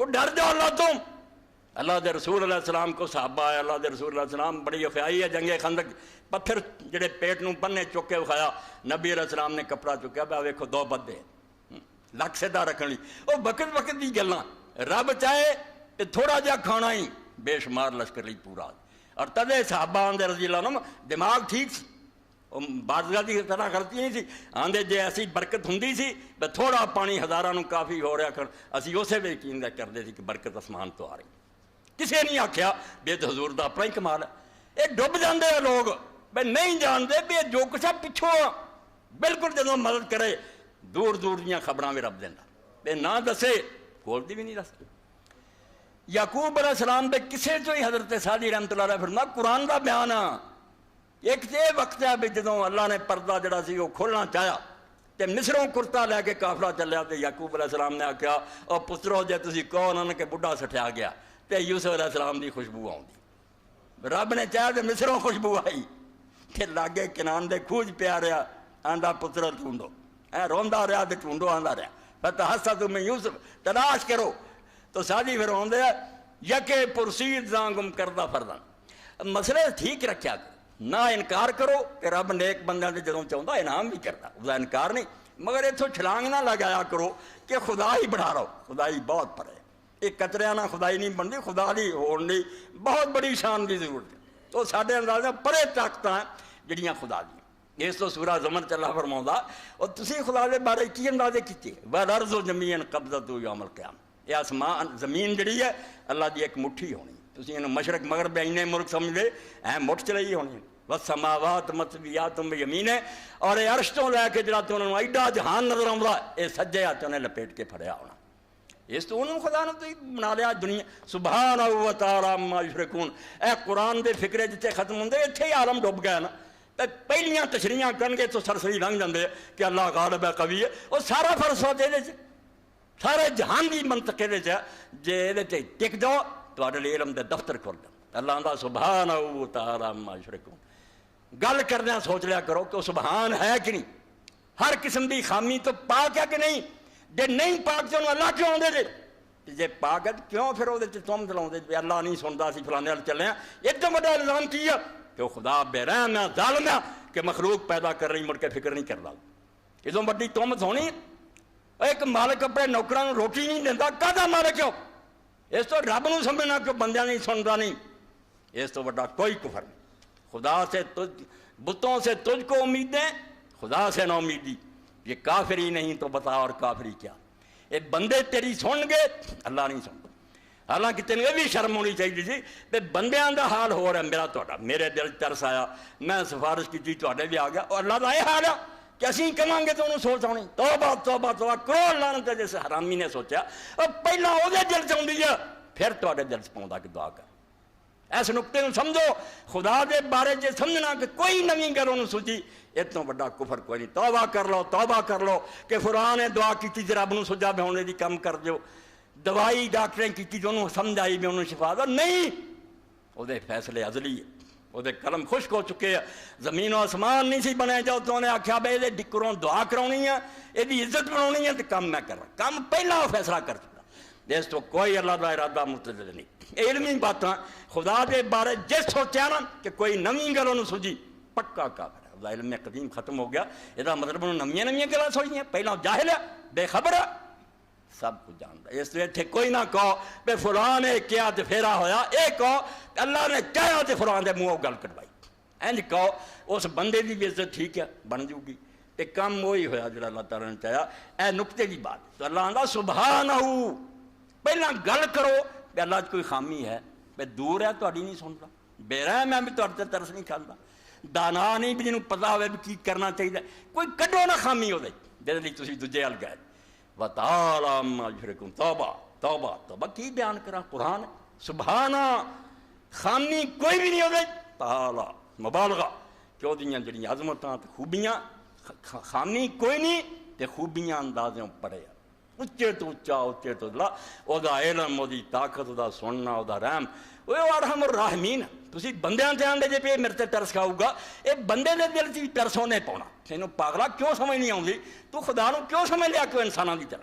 کو ڈر جاؤ اللہ تم. اللہ دے رسول علیہ السلام کو صحابہ ہے, اللہ دے رسول علیہ السلام بڑی افیائی ہے جنگ خندق, پتھر جڑے پیٹ نوں بننے چک کے وکھایا, نبی علیہ السلام نے کپڑا چکیا پہ ویکھو 2 بدے لک سیدھا رکھن لی. وہ وقت دی گلاں, رب چاہے تے تھوڑا جہا کھانا ہی بے شمار لشکر لی پورا. اور تدے صحابہ آندے رضی اللہ عنہم دماغ ٹھیک سی, بادشاہ کی طرح کرتی نہیں سی, آندے جے ایسی برکت ہوندی سی تے تھوڑا پانی ہزاراں نوں کافی ہو رہا کر اسی اسے بھی یقین کردے سی کہ برکت آسمان تو آ رہی. کسے نہیں آکھیا بھی تو حضور دا اپنا ہی کمال ہے. یہ ڈب جاندے ہیں لوگ بھئی نہیں جانتے بھی جو کچھ ہے پچھوں بالکل جدوں مدد کرے دور دور دیاں خبراں بھی رب دینا بے نہ دسے کول دی بھی نہیں دستے. یعقوب علیہ السلام دے کسے چوں ہی حضرت سعدی رحمۃ اللہ علیہ فرما قرآن دا بیان آ. ایک تے وقت ہے بھی جدوں اللہ نے پردہ جڑا سی وہ کھولنا چاہیا تے مصروں کرتا لے کے قافلہ چلیا تے یعقوب علیہ السلام نے آکھیا او پترو جے تسی کہو انہوں نے کہ بڈھا سٹھیا گیا تے یوسف علیہ السلام دی خوشبو آؤندی. رب نے چاہیا تے مصروں خوشبو آئی تے لاگے کنان دے کھوج پیا رہا آندا پتر ڈھونڈو, روندا رہا تے ڈھونڈو آندا رہا فتحسسوا من یوسف, تلاش کرو. تو سعدی پھر ہوندے یکے پرسید زاں گم کردہ فردن. مسئلے ٹھیک رکھیا نہ انکار کرو کہ رب نیک بندیاں دے جدوں چاہندا انعام بھی کردا, اس دا انکار نہیں, مگر اتھوں چھلانگ نہ لگایا کرو کہ خدا ہی بڑھا رہو. خدائی بہت پرے, ایک کتریاں نہ خدائی نہیں بنتی, خدا دی ہون دی بہت بڑی شان دی ضرورت ہے. تو ساڈے اندازے پرے طاقتاں جڑیاں خدا دی. اس تو سورہ الزمر چ اللہ فرماؤندا اور تسی خدا دے بارے کی اندازے کیتے والارض جميعا قبضته یوم القیامہ. یہ آسمان زمین جڑی ہے اللہ دی ایک مٹھی ہونی, تسی انہوں مشرق مغرب اینے ملک سمجھ لے مٹھ چلائی ہونی. والسماوات مطویات بیمینہ, اور یہ عرش تو لے کے جڑا تو انہوں ایڈا جہان نظر آਉਂدا اے سجے ہاتھ انہیں لپیٹ کے پھڑیا ہونا. اس تو انہوں خدا نے تو بنا لیا دنیا. سبحانہ و تعالی عما یشرکون. اے قرآن دے فکرے جتے ختم ہوندے اتھے ہی عالم ڈوب گیا نا. پہلیاں تشریحاں کرن گے تو سرسری لنگ جاندے کہ اللہ غالب ہے قوی ہے. وہ سارا فلسفہ دے دے سارے جہان دی منطق دے جے دے ٹک جاؤ تواڈے لئی علم دے دفتر کھول دے. اللہ دا سبحانہ و تعالی عما یشرکون. گل کردیاں سوچ لیا کرو کہ وہ سبحان ہے کہ نہیں, ہر قسم دی خامی تو پاک ہے کہ نہیں. جے نہیں پاک تو اللہ کیوں آندے جے, جے پاک ہے کیوں پھر وہ تم دلاؤندے جے اللہ نہیں سندا سی فلانے وال چلے ہیں. ایک تو بڑا الزام کی ہے کہ وہ خدا بے رحم ہے ظالم ہے کہ مخلوق پیدا کر رہی مڑ کے فکر نہیں کردا. ادوں بڑی تہمت ہونی ایک مالک اپنے نوکراں نوں روٹی نہیں دیندا, کہدا مالک کیوں؟ اس تو رب نوں سمجھنا کہ بندیاں نہیں سندا نہیں. اس تو بڑا کوئی کفر نہیں. خدا سے بتوں سے تجھ کو امیدیں, خدا سے نہ امیدی. یہ کافری نہیں تو بتا اور کافری کیا. یہ بندے تیری سن گے اللہ نہیں سنتا. حالانکہ تینوں یہ بھی شرم ہونی چاہیے سی کہ بندیاں دا حال ہو رہا ہے میرا تہاڈا. میرے دل ترس آیا, میں سفارش کی تہاڈے بھی آ گیا, اور اللہ دا یہ حال ہے کہ اسی کہاں گے تو انہوں سوچ آنی توبہ توبہ توبہ کرو لعنت ہے. جیسے حرامی نے سوچا اور پہلا وہ دل چ آتی ہے پھر تہاڈے دل چ پاؤندا کہ دعا کر. اس نقطے نوں سمجھو, خدا دے بارے جے سمجھنا کہ کوئی نویں گل انہوں سوچی اتنا بڑا کفر کوئی نہیں. توبہ کر لو کہ فلاں نے دعا کی جی رب نوں سجا بے ہونے دی کم کر دیو. دوائی ڈاکٹریں کی جو انہوں سمجھ آئی بھی انہوں شفا دا نہیں. وہ دے فیصلے ازلی ہے, وہ دے قلم خشک ہو چکے ہیں. زمین و آسمان نہیں سی بنے جاؤ تو انہیں آکھیا بے یہ ڈکروں دعا کرونی ہے, یہ عزت بنانی ہے, تو کام میں کر رہا. کام پہلا وہ فیصلہ کر چکا. اس تو کوئی اللہ دا ارادہ متعدد نہیں. علمی باتاں خدا دے بارے جس سوچیا نا کہ کوئی نویں گل انہوں سوچی پکا کافر ہے. علم قدیم ختم ہو گیا. یہ مطلب انہوں نویں گلاں سوچیاں. پہلا جاہل ہے, بے خبر ہے, سب کچھ جانتا ہے. اس لیے اتنے کوئی نہ کہو بے فلاں نے کیا تو پھیرا ہویا. یہ کہو اللہ نے کہا تو فلاں دے منہوں گل کٹوائی. اینج کہو اس بندے دی بھی عزت ٹھیک ہے بن جاؤ گی. تے کم وہی ہویا جڑا اللہ تعالیٰ نے چاہیا. اے نقطے کی بات. تو اللہ آندا سبحانہ, پہلا گل کرو کہ اللہ کوئی خامی ہے, بے دور ہے تہاڈی نہیں سنتا, بے رحم ہے بھی تہاڈے تے ترس نہیں کھاتا, دانا نہیں بھی جنوں پتا ہوئے بھی کی کرنا چاہیے. کوئی کڈو نہ خامی ہوے جے لئی تسی دوجے ال گئے. وَتَعَالَىٰ عَمَّا يُشْرِكُونَ. توبہ توبہ کی بیان کرا قرآن. سبحانہ, خامی کوئی بھی نہیں ہوے. تعالیٰ مبالغہ کہ وہ دیاں جڑیاں عظمتاں تے خوبیاں, خامی کوئی نہیں تے خوبیاں اندازوں پڑے. اچے تو اچا, اچے تو اللہ, وہ دا علم, وہ دی طاقت, وہ دا سننا, وہ دا رحم. وہ ارحم الراحمین. تسی بندیاں تے آندے جے پہ میرے تے ترس کھاؤ گا, یہ بندے دے دل چ ترس ہونے پاؤنا. تینوں پاگلا کیوں سمجھ نہیں آؤندی؟ تو خدا نو کیوں سمجھ لیا کہ انساناں دی طرح